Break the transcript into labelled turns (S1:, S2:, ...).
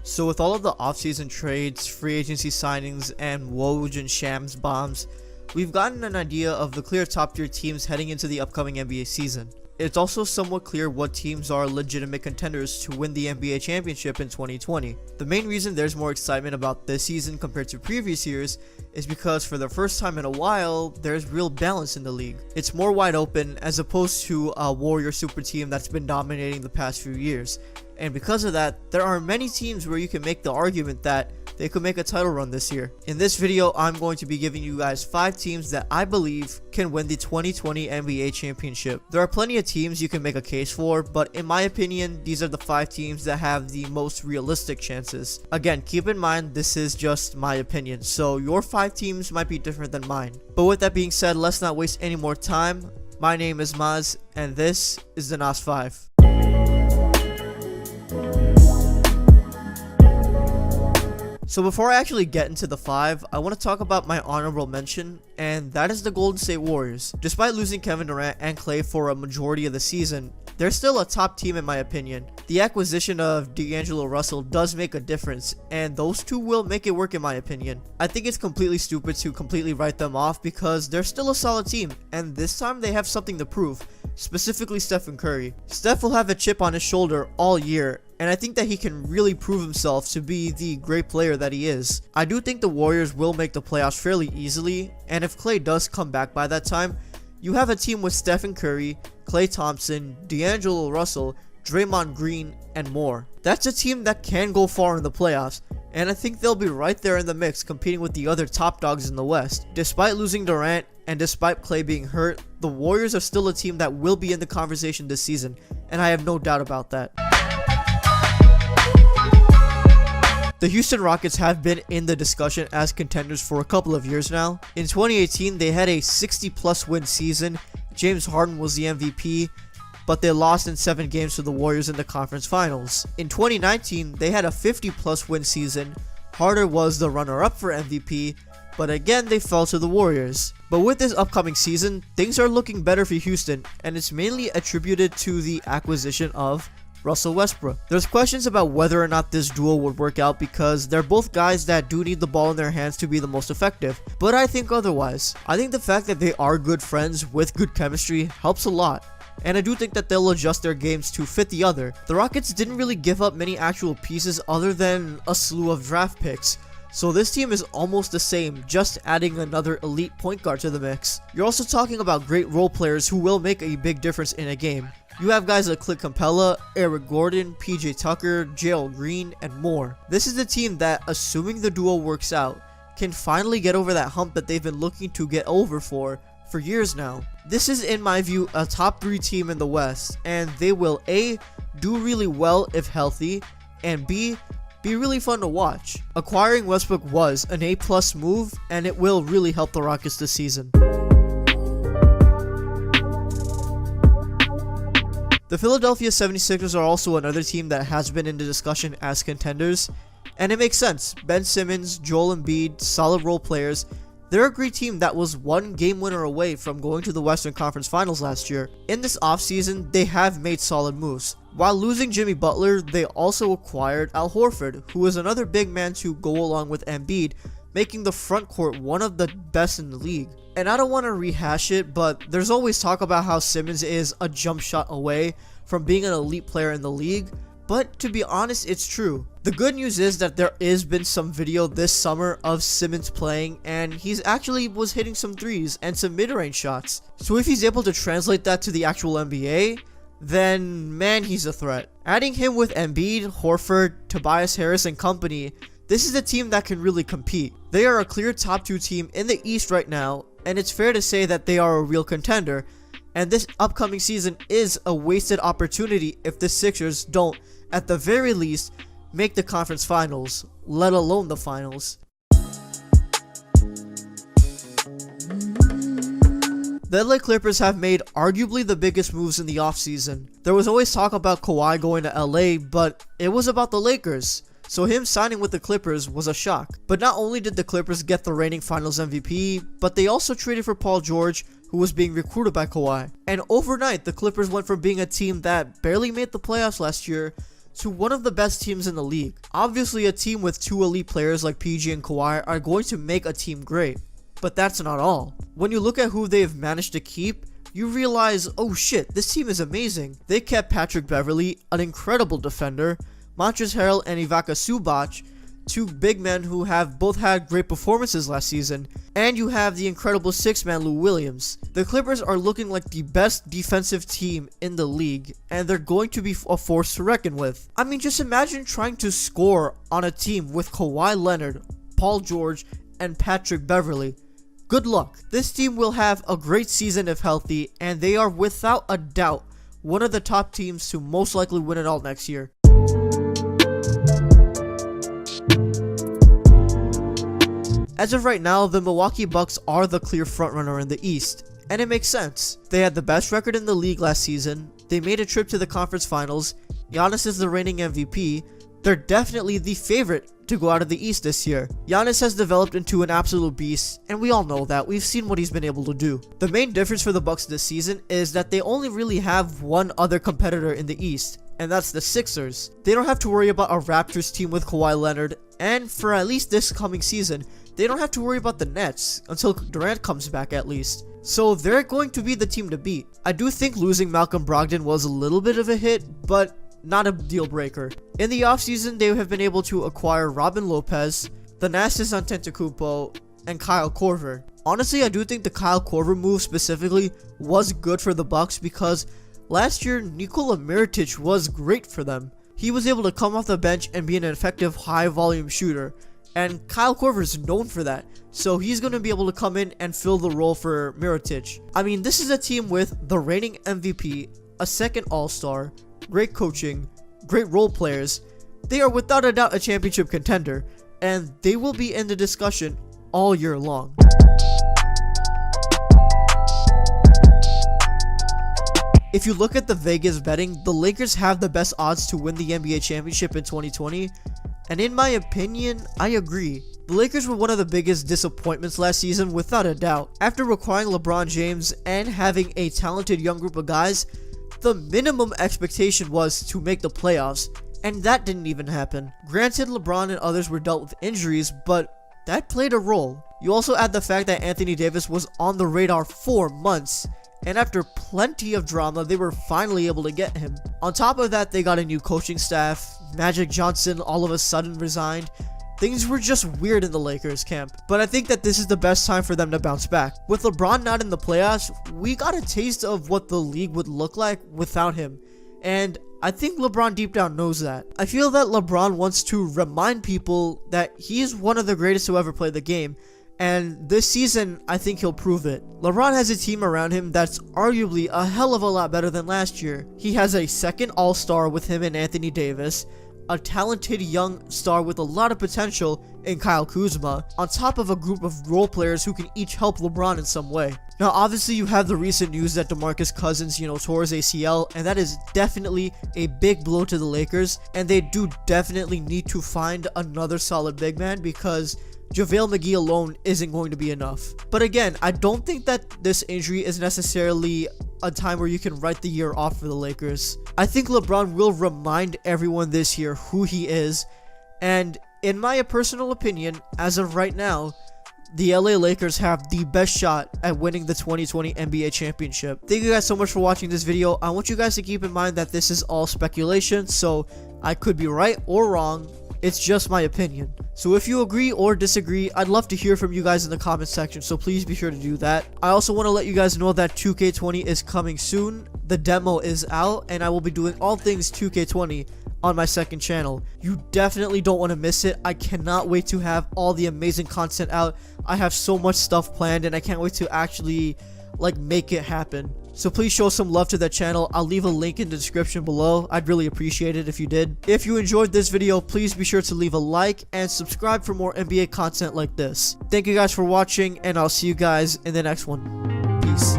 S1: So with all of the offseason trades, free agency signings, and Woj and Shams bombs, we've gotten an idea of the clear top tier teams heading into the upcoming NBA season. It's also somewhat clear what teams are legitimate contenders to win the NBA championship in 2020. The main reason there's more excitement about this season compared to previous years is because for the first time in a while, there's real balance in the league. It's more wide open as opposed to a Warrior super team that's been dominating the past few years. And because of that, there are many teams where you can make the argument that they could make a title run this year. In this video, I'm going to be giving you guys 5 teams that I believe can win the 2020 NBA championship. There are plenty of teams you can make a case for, but in my opinion, these are the 5 teams that have the most realistic chances. Again, keep in mind this is just my opinion, so your 5 teams might be different than mine. But with that being said, let's not waste any more time. My name is Maz, and this is the NOS 5. So before I actually get into the 5, I want to talk about my honorable mention, and that is the Golden State Warriors. Despite losing Kevin Durant and Klay for a majority of the season, they're still a top team in my opinion. The acquisition of D'Angelo Russell does make a difference, and those two will make it work in my opinion. I think it's completely stupid to completely write them off because they're still a solid team, and this time they have something to prove, specifically Stephen Curry. Steph will have a chip on his shoulder all year, and I think that he can really prove himself to be the great player that he is. I do think the Warriors will make the playoffs fairly easily, and if Klay does come back by that time, you have a team with Stephen Curry, Klay Thompson, D'Angelo Russell, Draymond Green, and more. That's a team that can go far in the playoffs, and I think they'll be right there in the mix competing with the other top dogs in the West. Despite losing Durant, and despite Klay being hurt, the Warriors are still a team that will be in the conversation this season, and I have no doubt about that. The Houston Rockets have been in the discussion as contenders for a couple of years now. In 2018, they had a 60-plus win season. James Harden was the MVP, but they lost in 7 games to the Warriors in the conference finals. In 2019, they had a 50-plus win season. Harden was the runner-up for MVP, but again, they fell to the Warriors. But with this upcoming season, things are looking better for Houston, and it's mainly attributed to the acquisition of Russell Westbrook. There's questions about whether or not this duo would work out because they're both guys that do need the ball in their hands to be the most effective, but I think otherwise. I think the fact that they are good friends with good chemistry helps a lot, and I do think that they'll adjust their games to fit the other. The Rockets didn't really give up many actual pieces other than a slew of draft picks, so this team is almost the same, just adding another elite point guard to the mix. You're also talking about great role players who will make a big difference in a game. You have guys like Clint Capella, Eric Gordon, PJ Tucker, Gerald Green, and more. This is the team that, assuming the duo works out, can finally get over that hump that they've been looking to get over for years now. This is, in my view, a top 3 team in the West, and they will A, do really well if healthy, and B, be really fun to watch. Acquiring Westbrook was an A+ move, and it will really help the Rockets this season. The Philadelphia 76ers are also another team that has been in the discussion as contenders, and it makes sense. Ben Simmons, Joel Embiid, solid role players. They're a great team that was 1 game winner away from going to the Western Conference Finals last year. In this offseason, they have made solid moves. While losing Jimmy Butler, they also acquired Al Horford, who is another big man to go along with Embiid, making the front court one of the best in the league. And I don't want to rehash it, but there's always talk about how Simmons is a jump shot away from being an elite player in the league, but to be honest, it's true. The good news is that there has been some video this summer of Simmons playing, and he's actually was hitting some threes and some mid-range shots. So if he's able to translate that to the actual NBA, then man, he's a threat. Adding him with Embiid, Horford, Tobias Harris, and company, this is a team that can really compete. They are a clear top 2 team in the East right now, and it's fair to say that they are a real contender, and this upcoming season is a wasted opportunity if the Sixers don't, at the very least, make the conference finals, let alone the finals. The LA Clippers have made arguably the biggest moves in the offseason. There was always talk about Kawhi going to LA, but it was about the Lakers. So him signing with the Clippers was a shock. But not only did the Clippers get the reigning Finals MVP, but they also traded for Paul George, who was being recruited by Kawhi. And overnight, the Clippers went from being a team that barely made the playoffs last year to one of the best teams in the league. Obviously, a team with two elite players like PG and Kawhi are going to make a team great, but that's not all. When you look at who they've managed to keep, you realize, oh shit, this team is amazing. They kept Patrick Beverley, an incredible defender, Montrezl Harrell and Ivica Zubac, two big men who have both had great performances last season, and you have the incredible six-man Lou Williams. The Clippers are looking like the best defensive team in the league, and they're going to be a force to reckon with. I mean, just imagine trying to score on a team with Kawhi Leonard, Paul George, and Patrick Beverley. Good luck. This team will have a great season if healthy, and they are without a doubt one of the top teams to most likely win it all next year. As of right now, the Milwaukee Bucks are the clear frontrunner in the East, and it makes sense. They had the best record in the league last season, they made a trip to the conference finals, Giannis is the reigning MVP, they're definitely the favorite to go out of the East this year. Giannis has developed into an absolute beast, and we all know that. We've seen what he's been able to do. The main difference for the Bucks this season is that they only really have one other competitor in the East, and that's the Sixers. They don't have to worry about a Raptors team with Kawhi Leonard, and for at least this coming season, they don't have to worry about the Nets, until Durant comes back at least. So they're going to be the team to beat. I do think losing Malcolm Brogdon was a little bit of a hit, but not a deal breaker. In the offseason, they have been able to acquire Robin Lopez, Thanasis Antetokounmpo, and Kyle Korver. Honestly, I do think the Kyle Korver move specifically was good for the Bucks because last year, Nikola Mirotic was great for them. He was able to come off the bench and be an effective high-volume shooter, and Kyle Korver is known for that, so he's going to be able to come in and fill the role for Mirotic. I mean, this is a team with the reigning MVP, a second All-Star, great coaching, great role players. They are without a doubt a championship contender, and they will be in the discussion all year long. If you look at the Vegas betting, the Lakers have the best odds to win the NBA championship in 2020, and in my opinion, I agree. The Lakers were one of the biggest disappointments last season without a doubt. After acquiring LeBron James and having a talented young group of guys, the minimum expectation was to make the playoffs, and that didn't even happen. Granted, LeBron and others were dealt with injuries, but that played a role. You also add the fact that Anthony Davis was on the radar for months, and after plenty of drama, they were finally able to get him. On top of that, they got a new coaching staff. Magic Johnson all of a sudden resigned. Things were just weird in the Lakers camp, but I think that this is the best time for them to bounce back. With LeBron not in the playoffs, we got a taste of what the league would look like without him, and I think LeBron deep down knows that. I feel that LeBron wants to remind people that he is one of the greatest to ever play the game, and this season, I think he'll prove it. LeBron has a team around him that's arguably a hell of a lot better than last year. He has a second All-Star with him and Anthony Davis, a talented young star with a lot of potential in Kyle Kuzma, on top of a group of role players who can each help LeBron in some way. Now, obviously, you have the recent news that DeMarcus Cousins, tore his ACL, and that is definitely a big blow to the Lakers, and they do definitely need to find another solid big man because JaVale McGee alone isn't going to be enough. But again, I don't think that this injury is necessarily a time where you can write the year off for the Lakers. I think LeBron will remind everyone this year who he is, and in my personal opinion, as of right now, the LA Lakers have the best shot at winning the 2020 NBA championship. Thank you guys so much for watching this video. I want you guys to keep in mind that this is all speculation, so I could be right or wrong. It's just my opinion. So if you agree or disagree, I'd love to hear from you guys in the comment section, so please be sure to do that. I also want to let you guys know that 2K20 is coming soon. The demo is out, and I will be doing all things 2K20 on my second channel. You definitely don't want to miss it. I cannot wait to have all the amazing content out. I have so much stuff planned, and I can't wait to actually make it happen. So please show some love to that channel. I'll leave a link in the description below. I'd really appreciate it if you did. If you enjoyed this video, please be sure to leave a like and subscribe for more NBA content like this. Thank you guys for watching, and I'll see you guys in the next one. Peace.